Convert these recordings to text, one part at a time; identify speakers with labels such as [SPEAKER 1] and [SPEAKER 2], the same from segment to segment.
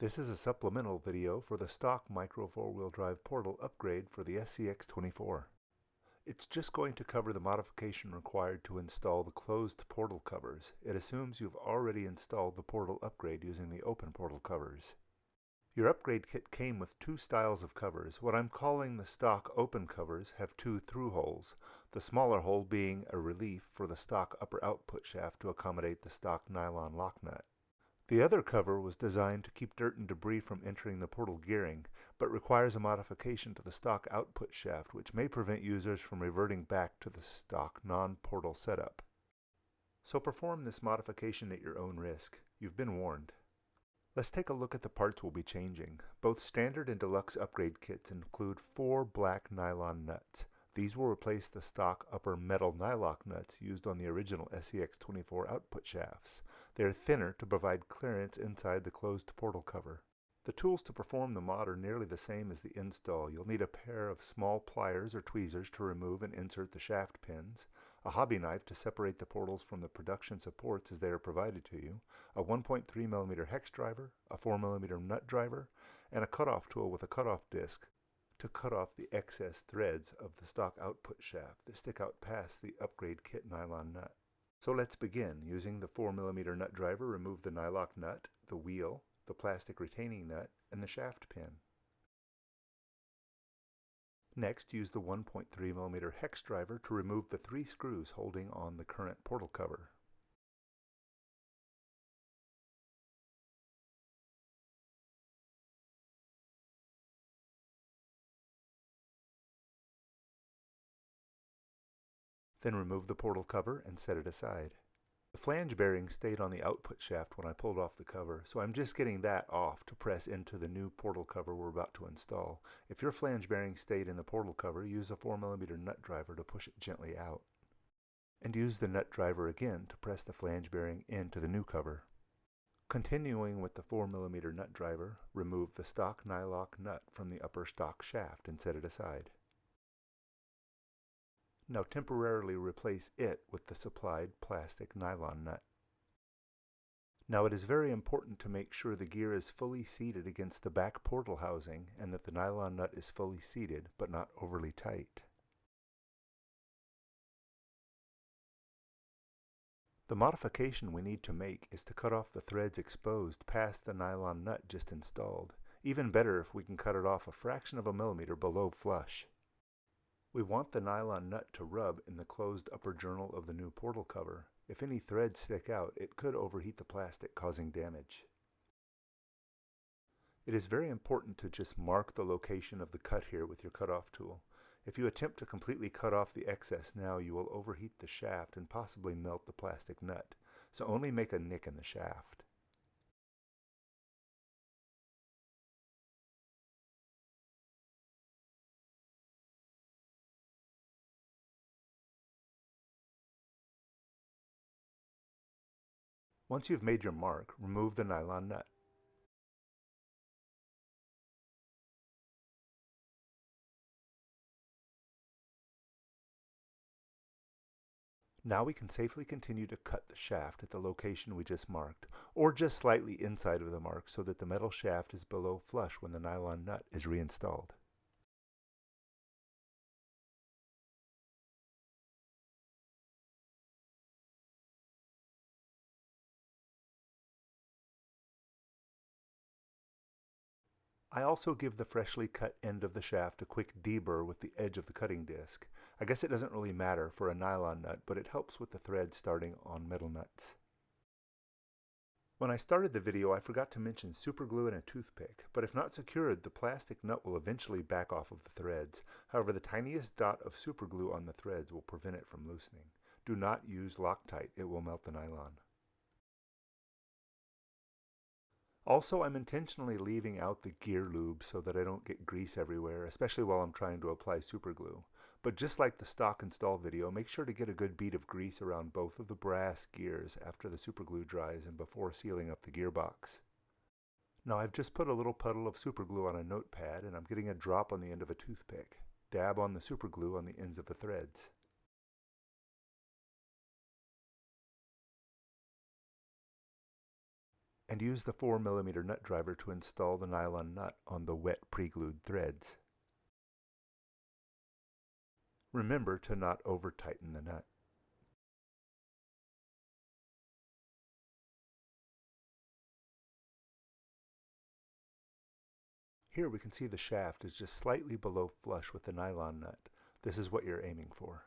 [SPEAKER 1] This is a supplemental video for the stock micro four-wheel drive portal upgrade for the SCX24. It's just going to cover the modification required to install the closed portal covers. It assumes you've already installed the portal upgrade using the open portal covers. Your upgrade kit came with two styles of covers. What I'm calling the stock open covers have two through holes, the smaller hole being a relief for the stock upper output shaft to accommodate the stock nylon lock nut. The other cover was designed to keep dirt and debris from entering the portal gearing, but requires a modification to the stock output shaft which may prevent users from reverting back to the stock non-portal setup. So perform this modification at your own risk. You've been warned. Let's take a look at the parts we'll be changing. Both standard and deluxe upgrade kits include 4 black nylon nuts. These will replace the stock upper metal nylock nuts used on the original SCX24 output shafts. They are thinner to provide clearance inside the closed portal cover. The tools to perform the mod are nearly the same as the install. You'll need a pair of small pliers or tweezers to remove and insert the shaft pins, a hobby knife to separate the portals from the production supports as they are provided to you, a 1.3mm hex driver, a 4mm nut driver, and a cutoff tool with a cutoff disc to cut off the excess threads of the stock output shaft that stick out past the upgrade kit nylon nut. So let's begin. Using the 4mm nut driver, remove the nylock nut, the wheel, the plastic retaining nut, and the shaft pin. Next, use the 1.3mm hex driver to remove the 3 screws holding on the current portal cover. Then remove the portal cover and set it aside. The flange bearing stayed on the output shaft when I pulled off the cover, so I'm just getting that off to press into the new portal cover we're about to install. If your flange bearing stayed in the portal cover, use a 4mm nut driver to push it gently out. And use the nut driver again to press the flange bearing into the new cover. Continuing with the 4mm nut driver, remove the stock nylock nut from the upper stock shaft and set it aside. Now temporarily replace it with the supplied plastic nylon nut. Now it is very important to make sure the gear is fully seated against the back portal housing and that the nylon nut is fully seated but not overly tight. The modification we need to make is to cut off the threads exposed past the nylon nut just installed. Even better if we can cut it off a fraction of a millimeter below flush. We want the nylon nut to rub in the closed upper journal of the new portal cover. If any threads stick out, it could overheat the plastic, causing damage. It is very important to just mark the location of the cut here with your cutoff tool. If you attempt to completely cut off the excess now, you will overheat the shaft and possibly melt the plastic nut, so only make a nick in the shaft. Once you've made your mark, remove the nylon nut. Now we can safely continue to cut the shaft at the location we just marked, or just slightly inside of the mark so that the metal shaft is below flush when the nylon nut is reinstalled. I also give the freshly cut end of the shaft a quick deburr with the edge of the cutting disc. I guess it doesn't really matter for a nylon nut, but it helps with the thread starting on metal nuts. When I started the video, I forgot to mention superglue and a toothpick, but if not secured, the plastic nut will eventually back off of the threads. However, the tiniest dot of superglue on the threads will prevent it from loosening. Do not use Loctite, it will melt the nylon. Also, I'm intentionally leaving out the gear lube so that I don't get grease everywhere, especially while I'm trying to apply superglue. But just like the stock install video, make sure to get a good bead of grease around both of the brass gears after the superglue dries and before sealing up the gearbox. Now I've just put a little puddle of superglue on a notepad and I'm getting a drop on the end of a toothpick. Dab on the superglue on the ends of the threads. and use the 4mm nut driver to install the nylon nut on the wet pre-glued threads. Remember to not over-tighten the nut. Here we can see the shaft is just slightly below flush with the nylon nut. This is what you're aiming for.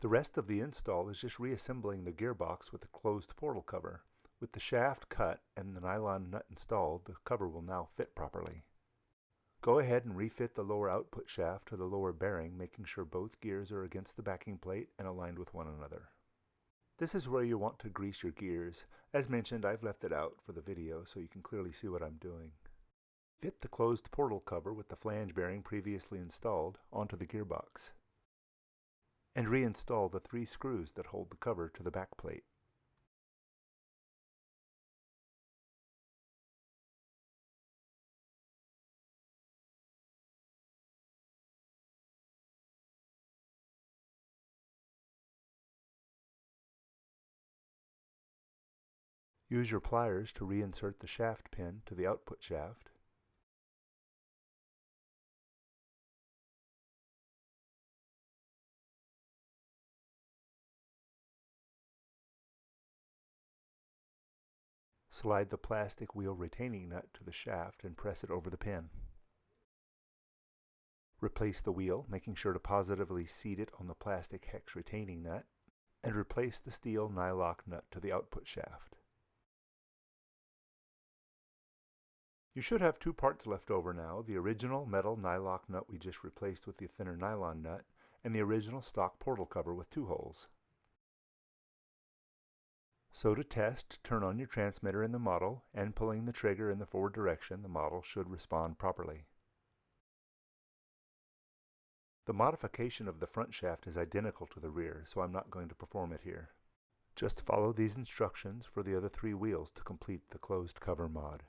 [SPEAKER 1] The rest of the install is just reassembling the gearbox with a closed portal cover. With the shaft cut and the nylon nut installed, the cover will now fit properly. Go ahead and refit the lower output shaft to the lower bearing, making sure both gears are against the backing plate and aligned with one another. This is where you want to grease your gears. As mentioned, I've left it out for the video so you can clearly see what I'm doing. Fit the closed portal cover with the flange bearing previously installed onto the gearbox. And reinstall the 3 screws that hold the cover to the back plate. Use your pliers to reinsert the shaft pin to the output shaft. Slide the plastic wheel retaining nut to the shaft and press it over the pin. Replace the wheel, making sure to positively seat it on the plastic hex retaining nut, and replace the steel nylock nut to the output shaft. You should have 2 parts left over now, the original metal nylock nut we just replaced with the thinner nylon nut, and the original stock portal cover with 2 holes. So to test, turn on your transmitter in the model, and pulling the trigger in the forward direction, the model should respond properly. The modification of the front shaft is identical to the rear, so I'm not going to perform it here. Just follow these instructions for the other 3 wheels to complete the closed cover mod.